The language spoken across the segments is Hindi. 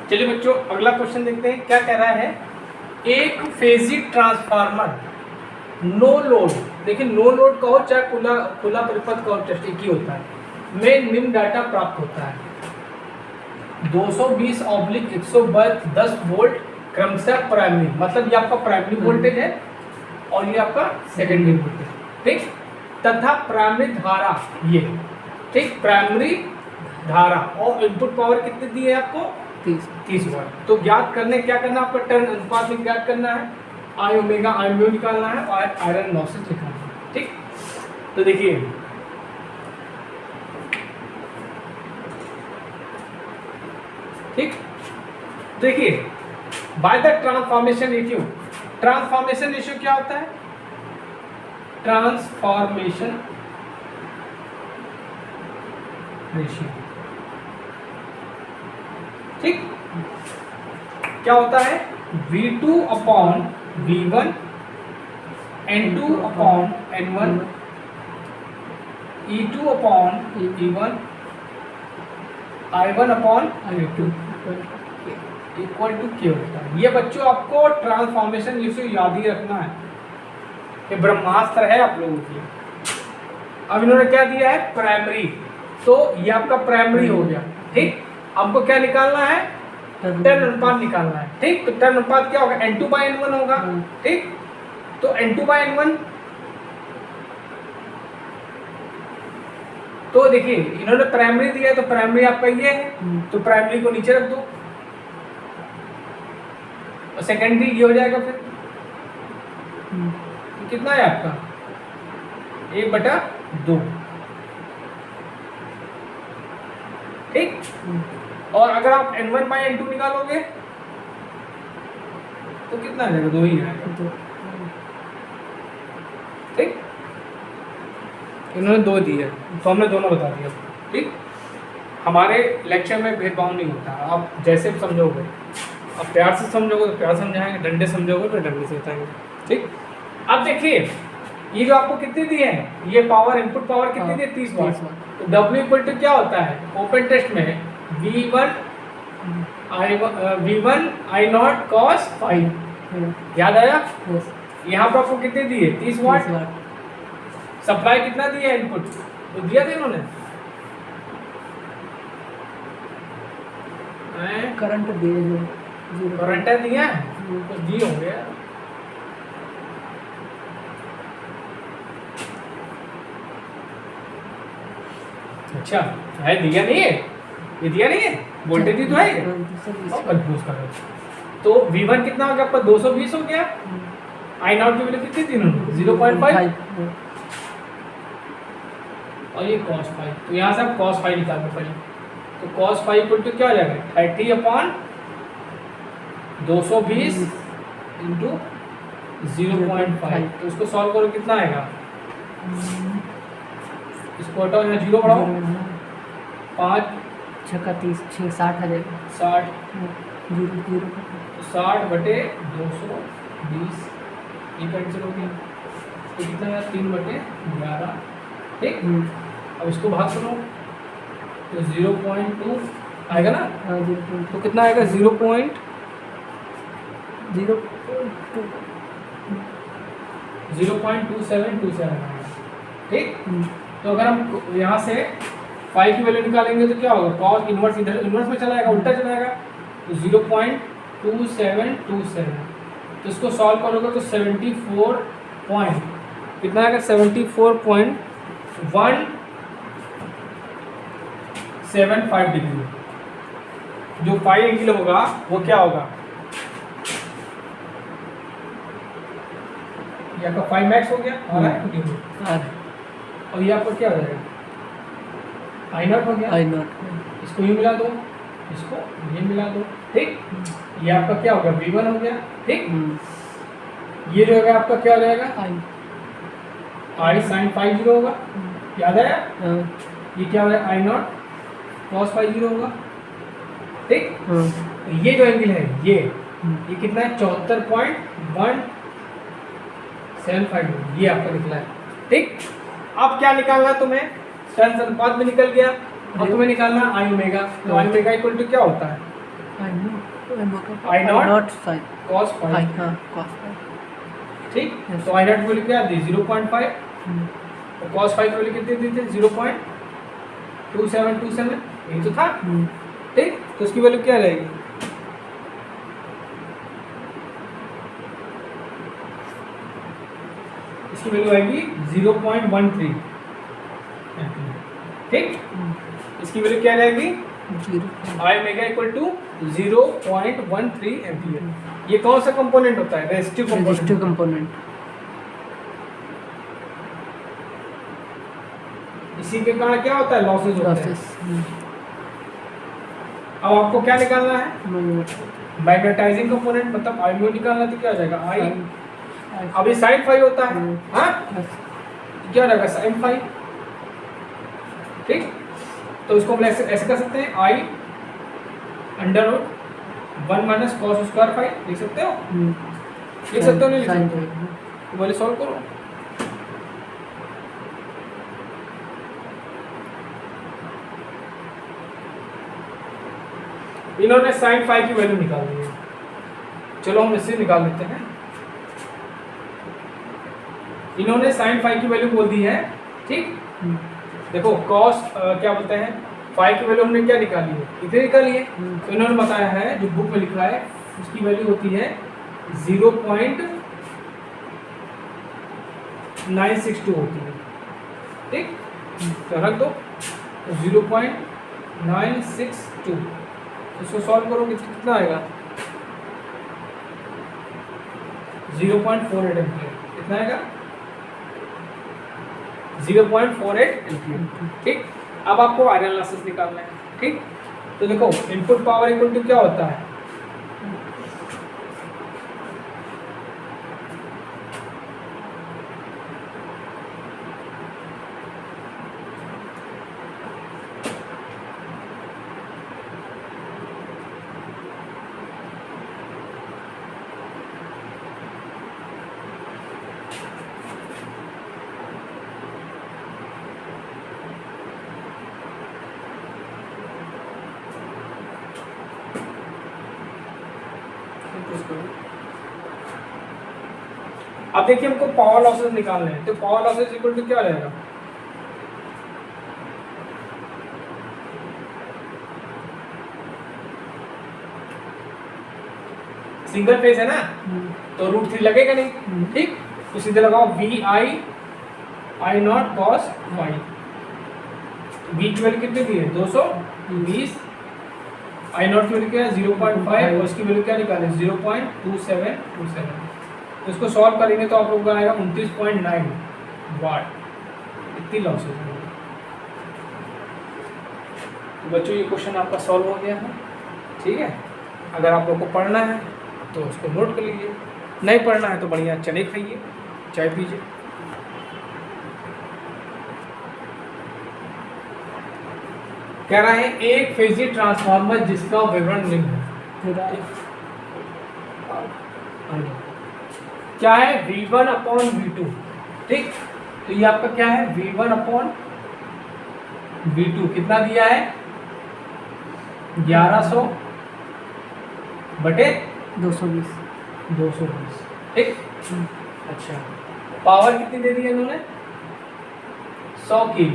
चलिए बच्चों अगला क्वेश्चन देखते हैं क्या कह रहा है। एक फेजिक ट्रांसफार्मर नो लोड, देखिए नो लोड का हो चाहे खुला खुला परिपथ का हो, टेस्ट एक ही होता है, में निम्न डाटा प्राप्त होता है। 220/110 वोल्ट क्रमशः प्राइमरी, मतलब ये आपका प्राइमरी वोल्टेज है और ये आपका सेकेंडरी वोल्टेज, ठीक, तथा प्राइमरी धारा ये, ठीक, प्राइमरी धारा और इनपुट पावर कितनी दी है आपको 30 वाट। तो ज्ञात करने क्या करना है आपको, टर्न अनुपात में ज्ञात करना है, आई ओमेगा आई म्यू निकालना है और आयरन लॉसेस निकालना है, ठीक। तो देखिए ठीक, देखिए by the transformation ratio, transformation ratio क्या होता है, ट्रांसफॉर्मेशन रेशियो, ठीक, क्या होता है V2/V1 N2/N1 E2/E1 I1/I2 equal to K होता है। ये बच्चों आपको ट्रांसफॉर्मेशन रेशियो याद ही रखना है, ये ब्रह्मास्त्र है आप लोगों के। अब इन्होंने क्या दिया है प्राइमरी, तो ये आपका प्राइमरी हो गया, ठीक। हमको क्या निकालना है, टर्न अनुपात निकालना है, ठीक। तो टर्न अनुपात क्या होगा N2/N1 होगा, ठीक। तो N2/N1, तो देखिए इन्होंने प्राइमरी दिया है तो प्राइमरी आपका ये है, तो प्राइमरी को नीचे रख दो और सेकेंडरी ये हो जाएगा फिर, तो कितना है आपका 1/2, ठीक। और अगर आप N1/N2 निकालोगे तो कितना आ जाएगा, 2 ही आएगा, ठीक। इन्होंने 2 दिए तो हमने दोनों बता दिया, ठीक। हमारे लेक्चर में भेदभाव नहीं होता, आप जैसे भी समझोगे, आप प्यार से समझोगे तो प्यार समझाएंगे, डंडे समझोगे तो डंडे से बताएंगे, ठीक। अब देखिए ये जो आपको कितनी दी है, ये पावर इनपुट पावर कितनी दी है 30 वाट। तो W इक्वल टू क्या होता है ओपन टेस्ट में V1 I0 cos फाई, याद आया। यहाँ पर आपको कितने दिए 30 वाट, सप्लाई कितना दिया इनपुट, तो दिया था इन्होंने करंट दिए, करंट दिया कुछ दिए होंगे, अच्छा है, दिया नहीं है, ये दिया नहीं है, वोल्टेज ही तो है, कंफ्यूज कर रहे हो। तो V1 कितना हो गया आपका 220 हो गया, I0 की वैल्यू कितनी थी इन्होंने 0.5 और ये cos फाई, तो यहाँ से आप cos फाई निकाल दो पहले, तो cos फाई इक्वल टू क्या हो जाएगा 30/220 इंटू 0.5, तो उसको सॉल्व करो कितना आएगा, इसको हटाओ यहाँ 0 बढ़ाओ, 5 6 30 6 60 आ जाएगा, 60 0 60/220 ये कैंसिल हो गया, तो कितना है 3/11, ठीक। अब इसको भाग करो तो 0.2 आएगा ना, तो कितना आएगा 0.2727 आएगा, ठीक। तो अगर हम यहाँ से फाई की वैल्यू निकालेंगे तो क्या होगा, कॉस इनवर्स इधर इनवर्स में चला जाएगा, उल्टा चला जाएगा, तो 0.2727, तो इसको सॉल्व करोगे तो 74 पॉइंट कितना आएगा 74.175 डिग्री, जो फाई एंगल होगा वो क्या होगा, ये आपका फाई मैक्स हो गया और ये आपका क्या हो जाएगा I0 हो गया, इसको ये मिला दो, इसको ये मिला दो, ठीक। ये आपका क्या होगा V1 हो गया, ठीक। ये जो होगा आपका क्या हो जाएगा I sin फाई 0 होगा, याद आया। ये क्या हो जाएगा I0 cos फाई 0 होगा, ठीक। ये जो एंगल है ये कितना है 74.175, ये आपका निकला है, ठीक। अब क्या निकालना है तुम्हें, टर्न्स अनुपात में निकल गया, अब तुम्हें निकालना आई ओमेगा, तो आई ओमेगा इक्वल टू क्या होता है I naught naught sine cos phi, five, हाँ cos फाइव। ठीक। Yes. तो I naught की वैल्यू क्या दी 0.5 और cos phi की वैल्यू कितनी दी थी 0.2727, यही तो था, ठीक। तो उसकी वैल्यू क्या रहेगी, इसकी वैल्यू आएगी 0.13, ठीक। इसकी वैल्यू क्या रहेगी, zero I omega equal to 0.13 ampere. ये कौन सा कंपोनेंट होता है, रेजिस्टिव रजिस्टिव कंपोनेंट। कंपोनेंट। इसी के कारण क्या होता है, लॉसेस होते हैं। लॉसेस अब आपको क्या निकालना है, मैग्नेटाइजिंग कंपोनेंट, मतलब आई म्यू निकालना, तो क्या हो जाएगा आई, अभी साइन फाई होता है, हाँ क्या हो जाएगा साइन फाई, ठीक। तो इसको हम ऐसे कर सकते हैं, i under root 1 minus cos square phi, लिख सकते हो, लिख सकते हो नहीं लिख सकते हो, तो पहले सॉल्व करो। इन्होंने साइन फाई की वैल्यू निकाल दी है, चलो हम इससे निकाल लेते हैं। इन्होंने साइन फाई की वैल्यू बोल दी है, ठीक। देखो कॉस क्या बोलते हैं, फाई की वैल्यू हमने क्या निकाली है, इतनी निकाली है। तो इन्होंने बताया है, जो बुक में लिखा है उसकी वैल्यू होती है 0.962 होती है, ठीक। तो रख दो 0.962, इसको सॉल्व करोगे तो कितना आएगा 0.48 एम्पियर, कितना आएगा 0.48 एम्पियर, ठीक। अब आपको आयरन लॉसेस निकालना है, ठीक। तो देखो इनपुट पावर इक्वल टू क्या होता है, अब देखिए हमको पावर लॉसेस निकालने हैं, तो पावर लॉसेस इक्वल टू क्या रहेगा, सिंगल फेज है ना, तो √3 लगेगा नहीं, ठीक। तो सीधे लगाओ V I I naught cos Y, V की वैल्यू कितनी दी है 220, आई नॉट की वैल्यू क्या है 0.5 और इसकी वैल्यू क्या निकाले 0.2727। तो इसको सॉल्व करेंगे तो आप लोगों का आएगा 29.9 वाट, इतनी लॉसेस होगी। तो बच्चों ये क्वेश्चन आपका सॉल्व हो गया है, ठीक है। अगर आप लोग को पढ़ना है तो उसको नोट कर लीजिए, नहीं पढ़ना है तो बढ़िया चने खाइए, चाय पीजिए। कह रहा है एक फेजी ट्रांसफार्मर जिसका विवरण निम्न है, क्या है V1 अपॉन V2, ठीक। तो ये आपका क्या है V1 अपॉन V2 कितना दिया है 1100 बटे 220, 220, ठीक। अच्छा पावर कितनी दे दी है इन्होंने 100 kV,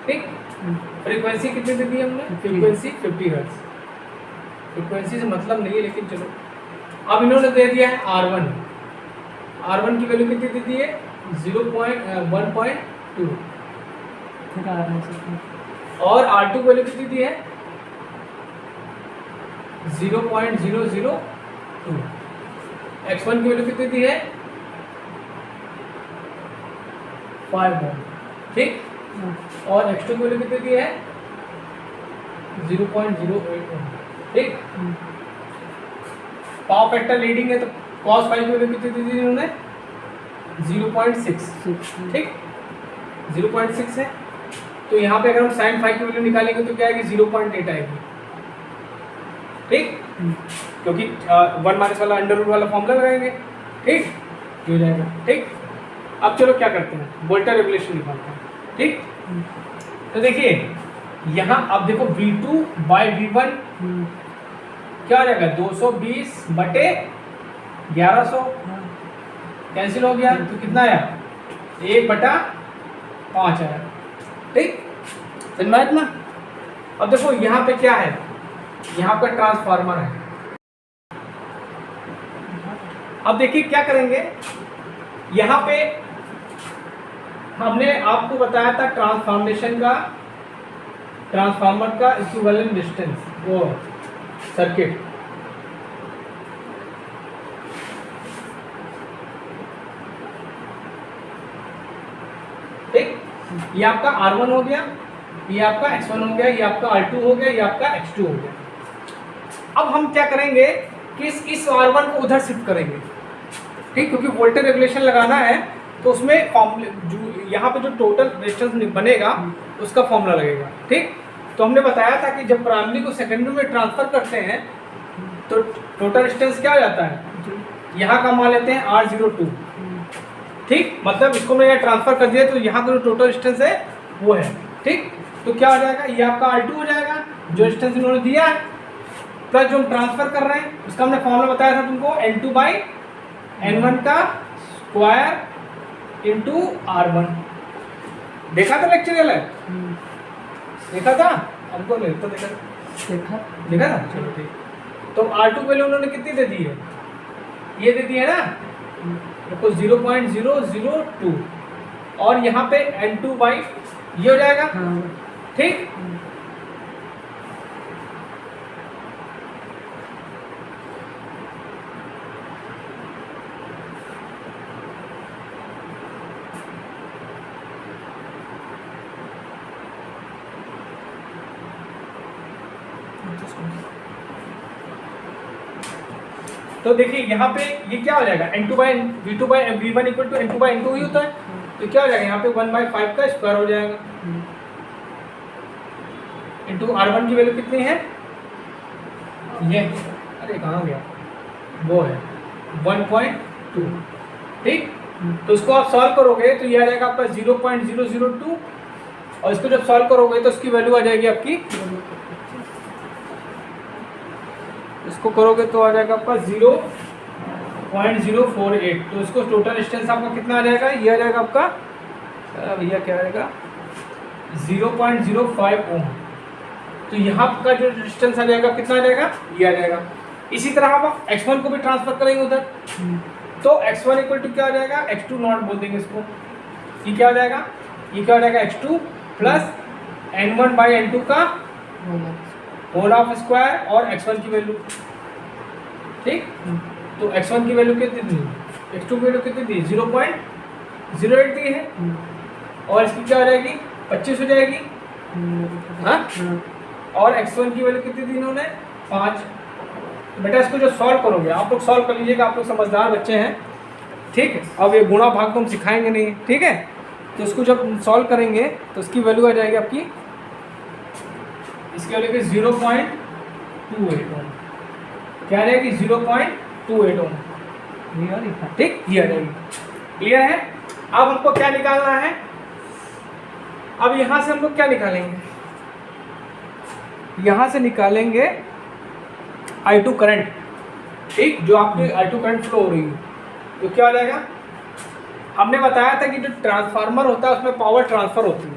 ठीक। फ्रीक्वेंसी कितनी दे दी है हमने, फ्रीक्वेंसी 50 हर्ट्ज, फ्रीक्वेंसी से मतलब नहीं है लेकिन चलो। अब इन्होंने दे दिया है R1, R1 की वैल्यू कितनी दे दी है 1.2 और R2 की वैल्यू कितनी दी है 0.002, X1 की वैल्यू कितनी दी है 5 ओम, ठीक। और X2 की वैल्यू कितनी दी है 0.08 ओम, ठीक। पावर फैक्टर लीडिंग है तो cos फाई की वैल्यू कितनी दी थी उन्होंने 0.6, ठीक 0.6 है। तो यहाँ पे अगर हम sin फाई की वैल्यू निकालेंगे तो क्या आएगी 0.8 आएगी, ठीक। क्योंकि 1 माइनस वाला अंडर रूट वाला फॉर्मूला लगाएंगे, ठीक ये हो जाएगा, ठीक। अब चलो क्या करते हैं वोल्टा रेगुलेशन निकालते हैं, ठीक। तो देखिए यहाँ अब देखो V2 बाई V1 क्या हो जाएगा 220 बटे 1100 कैंसिल हो गया तो कितना आया 1/5 आया। ठीक समझ में आया इतना। अब देखो यहाँ पे क्या है, यहाँ पे ट्रांसफार्मर है। अब देखिए क्या करेंगे, यहाँ पे हमने आपको बताया था ट्रांसफार्मर का इक्विवेलेंट डिस्टेंस वो सर्किट। ठीक, ये आपका R1 हो गया, ये आपका X1 हो गया, ये आपका R2 हो गया, ये आपका X2 हो गया। अब हम क्या करेंगे कि इस R1 को उधर शिफ्ट करेंगे। ठीक, क्योंकि वोल्टेज रेगुलेशन लगाना है तो उसमें यहाँ पे जो टोटल रेजिस्टेंस बनेगा उसका फॉर्मूला लगेगा। ठीक, तो हमने बताया था कि जब प्राइमरी को सेकेंडरी में ट्रांसफर करते हैं तो टोटल रेजिस्टेंस क्या हो जाता है, यहाँ का मान लेते हैं R02। ठीक, मतलब इसको मैं यहाँ ट्रांसफर कर दिया तो यहाँ का जो टोटल रेजिस्टेंस है वो है। ठीक, तो क्या हो जाएगा, ये आपका R2 हो जाएगा जो रेजिस्टेंस इन्होंने दिया है, प्लस जो हम ट्रांसफर कर रहे हैं उसका हमने फॉर्मूला बताया था तुमको N2 बाई N1 का स्क्वायर इंटू R1। देखा था लेक्चर है, देखा था हमको नहीं तो देखा था। चलो ठीक, तो R2 वैल्यू उन्होंने कितनी दे दी है, ये दे दी है ना, देखो 0.002 और यहाँ पे N2 बाई ये हो जाएगा। ठीक, तो देखिए यहाँ पे ये क्या हो जाएगा N2 by V2 by V1 equal to N2 by N2 ही होता है, तो क्या हो जाएगा यहाँ पे 1/5 का स्क्वायर हो जाएगा इंटू R1 की वैल्यू कितनी है, ये अरे कहाँ गया वो है 1.2। ठीक, तो इसको आप सॉल्व करोगे तो ये आ जाएगा आपका 0.002 और इसको जब सॉल्व करोगे तो इसकी वैल्यू आ जाएगी आपकी, इसको करोगे तो आ जाएगा आपका 0.048। तो इसको टोटल डिस्टेंस आपका कितना आ जाएगा, ये आ जाएगा आपका भैया क्या आएगा 0.05 ओम। तो यहाँ का जो डिस्टेंस आ जाएगा कितना आ जाएगा, ये आ जाएगा। इसी तरह आप x1 को भी ट्रांसफर करेंगे उधर, तो x1 इक्वल टू क्या आ जाएगा, x2 नॉट बोल देंगे इसको, ये क्या हो जाएगा, ये क्या हो जाएगा x2 plus N1 by N2 का होल ऑफ स्क्वायर और x1 की वैल्यू। ठीक, तो x1 की वैल्यू कितनी दी, x2 की वैल्यू कितनी दी 0.08 दी है और इसकी क्या हो जाएगी 25 हो जाएगी। हाँ, और x1 की वैल्यू कितनी दी इन्होंने 5। तो बेटा इसको जो सॉल्व करोगे आप लोग सॉल्व कर लीजिएगा, आप लोग समझदार बच्चे हैं। ठीक है, अब ये गुणा भाग तो हम सिखाएंगे नहीं। ठीक है, तो इसको जब सॉल्व करेंगे तो इसकी वैल्यू आ जाएगी आपकी, इसकी वैल्यू 0.28 ओम, क्या आ जाएगी 0.28 ओम। ठीक, ये आ जाएगी। क्लियर है। अब हमको क्या निकालना है, अब यहां से हम लोग क्या निकालेंगे, यहां से निकालेंगे I2 करंट। ठीक, जो आपकी I2 करंट फ्लो हो रही है तो क्या हो जाएगा, हमने बताया था कि जो ट्रांसफार्मर होता है उसमें पावर ट्रांसफर होती है,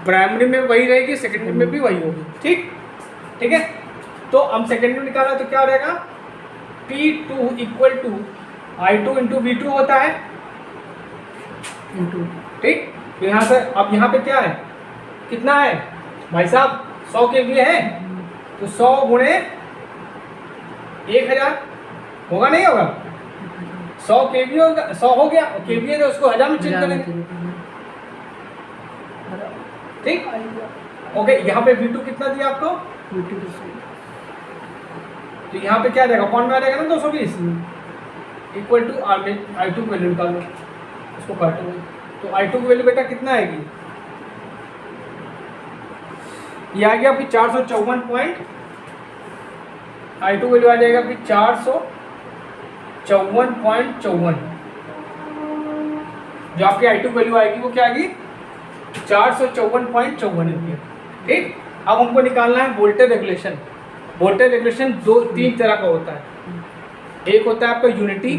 प्राइमरी में वही रहेगी, सेकेंडरी में भी वही होगी। ठीक है, तो हम सेकेंडरी में निकाला तो क्या हो जाएगा P2 equal to I2 into V2 होता है। ठीक, तो यहाँ से अब यहाँ पे क्या है, कितना है भाई साहब 100 kVA है, तो 100 गुणे 1000 होगा नहीं होगा, 100 kVA होगा, 100 हो गया kVA तो उसको 1000 में चेंज करेंगे। ठीक, ओके, यहाँ पे V2 कितना दिया आपको, तो यहाँ पे क्या आ जाएगा पॉइंट में आ जाएगा ना 220 इक्वल टू I2 वैल्यू निकाल लो, उसको काटो तो I2 की वैल्यू बेटा कितना आएगी, ये आ गया आपकी 454 पॉइंट, I2 वैल्यू आ जाएगा आपकी 454.54। जो आपकी I2 वैल्यू आएगी वो क्या आएगी 454.54 एम्पियर। ठीक, अब हमको निकालना है वोल्टेज रेगुलेशन। वोल्टेज रेगुलेशन तीन तरह का होता है। एक होता है आपका यूनिटी,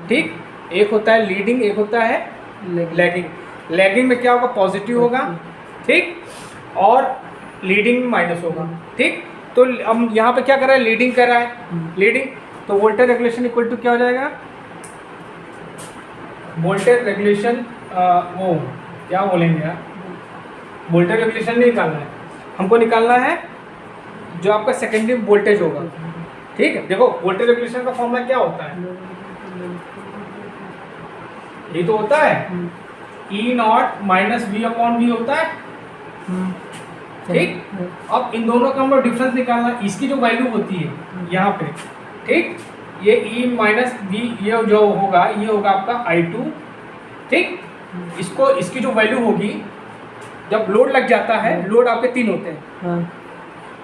ठीक, एक होता है लीडिंग, एक होता है लैगिंग। लैगिंग में क्या होगा, पॉजिटिव होगा, ठीक, और लीडिंग में माइनस होगा, ठीक। तो हम यहाँ पे क्या कर रहा है, लीडिंग कर रहा है, लीडिंग, तो वोल्टेज रेगुलेशन इक्वल टू क्या हो जाएगा, वोल्टेज रेगुलेशन वो क्या बोलेंगे यार, वोल्टेज रेगुलेशन नहीं निकालना है हमको, निकालना है जो आपका सेकेंडरी वोल्टेज होगा, ठीक है। देखो वोल्टेज रेगुलेशन का फॉर्मूला क्या होता है, ये तो होता है E naught minus V upon V होता है, ठीक। अब इन दोनों का हम लोग डिफरेंस निकालना है, इसकी जो वैल्यू होती है यहाँ पे, ठीक, ये E माइनस वी, ये जो होगा ये होगा आपका I2, ठीक। इसको इसकी जो वैल्यू होगी जब लोड लग जाता है, लोड आपके तीन होते हैं,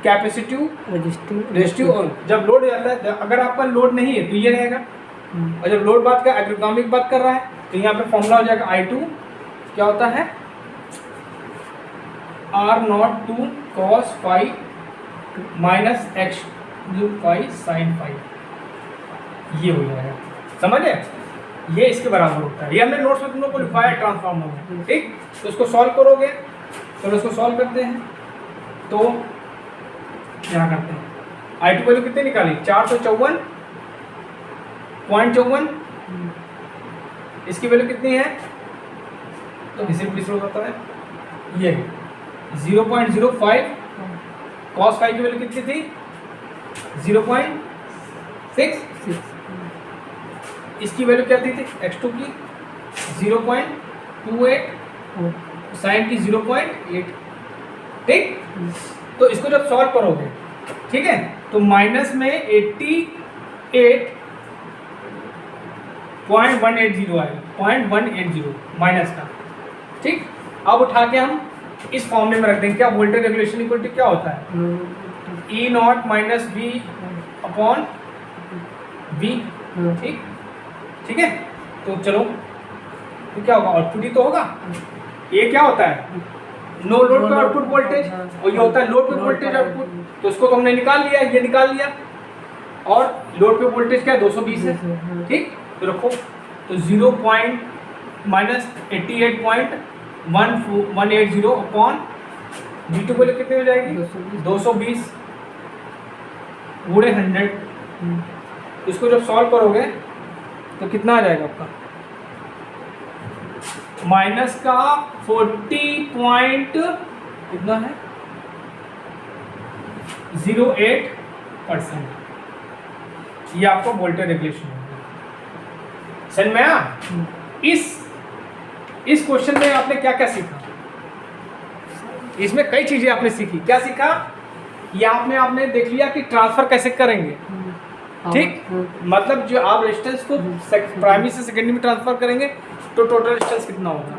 कैपेसिटिव, रेजिस्टिव, और जब लोड जाता है, अगर आपका लोड नहीं है तो ये रहेगा, और जब लोड बात का एग्रीगामिक बात कर रहा है तो यहाँ पे फॉर्मूला हो जाएगा I2 क्या होता है, R02 cos phi minus X2 phi sin phi, ये हो जाएगा, समझे, ये इसके बराबर होता है। ये हमने नोट्स में तुम लोग को लिखवाया है ट्रांसफार्मर में, ठीक। तो इसको सॉल्व करोगे, चलो इसको सॉल्व करते हैं। तो क्या करते हैं, I2 वैल्यू कितने निकाली, 454.54, इसकी वैल्यू कितनी है, तो इसे भी स्लो करता है, ये 0.05, cos phi की वैल्यू कितनी थी, 0.6, इसकी वैल्यू क्या थी x2 की 0.28, साइन की 0.8, ठीक। तो इसको जब सॉल्व करोगे, ठीक है, तो माइनस में 88.180 आएगा, 0.180 माइनस का, ठीक। अब उठा के हम इस फॉर्मूले में रख देंगे, क्या वोल्टेज रेगुलेशन इक्वल टू क्या होता है, E naught minus V upon V, ठीक, ठीक है। तो चलो, तो क्या होगा, आउटपुट ही तो होगा, ये क्या होता है, नो लोड पे आउटपुट वोल्टेज, और ये होता है लोड पे वोल्टेज आउटपुट, तो इसको तो हमने निकाल लिया, ये निकाल लिया, और लोड पे वोल्टेज क्या है 220 है, ठीक। तो रखो, तो 0 माइनस 88.180 अपॉन V2 वैल्यू कितनी हो जाएगी, 220 गुणे 100, इसको जब सॉल्व करोगे तो कितना आ जाएगा आपका, माइनस का 40 कितना है 08%, ये आपका वोल्टेज रेगुलेशन है। समझ में आया? इस क्वेश्चन में आपने क्या क्या सीखा, इसमें कई चीजें आपने सीखी, क्या सीखा, ये आपने देख लिया कि ट्रांसफर कैसे करेंगे, ठीक, मतलब जो आप रेजिस्टेंस को प्राइमरी से सेकेंडरी में ट्रांसफर करेंगे तो टोटल रेजिस्टेंस कितना होगा,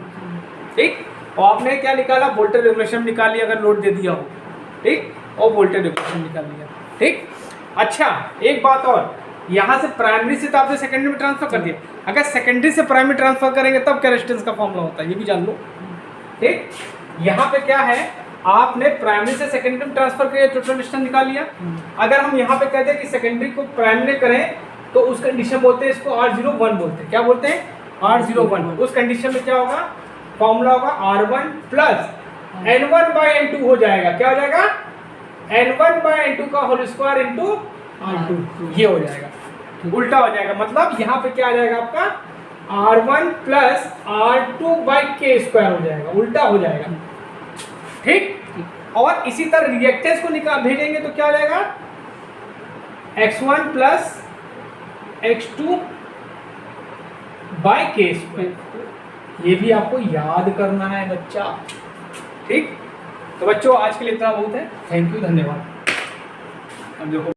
ठीक। और आपने क्या निकाला, वोल्टेज रेगुलेशन निकाल लिया अगर लोड दे दिया हो, ठीक, और वोल्टेज रेगुलेशन निकाल लिया, ठीक। अच्छा एक बात और, यहाँ से प्राइमरी से तो आपने सेकेंडरी में ट्रांसफर कर दिया, अगर सेकेंडरी से प्राइमरी ट्रांसफर करेंगे तब क्या रेजिस्टेंस का फॉर्मूला होता है, ये भी जान लो, ठीक। यहाँ पे क्या है, आपने प्राइमरी से सेकेंडरी में ट्रांसफर किया, टोटल रेजिस्टेंस निकाल लिया। अगर हम यहाँ पे कहते हैं कि सेकेंडरी को प्राइमरी करें तो उस कंडीशन बोलते हैं, इसको R01 बोलते हैं, क्या बोलते हैं, R01। उस कंडीशन में क्या होगा, फॉर्मूला होगा R1 प्लस N1/N2 हो जाएगा, क्या हो जाएगा, N1/N2 का होल स्क्वायर इंटू R2, ये हो जाएगा, उल्टा हो जाएगा, मतलब यहाँ पे क्या आ जाएगा आपका R1 प्लस R2/K² हो जाएगा, उल्टा हो जाएगा, ठीक। और इसी तरह रिएक्टेंस को निकाल भेजेंगे तो क्या हो जाएगा, X1 प्लस X2/K², ये भी आपको याद करना है बच्चा, ठीक। तो बच्चों आज के लिए इतना बहुत है, थैंक यू, धन्यवाद। अब देखो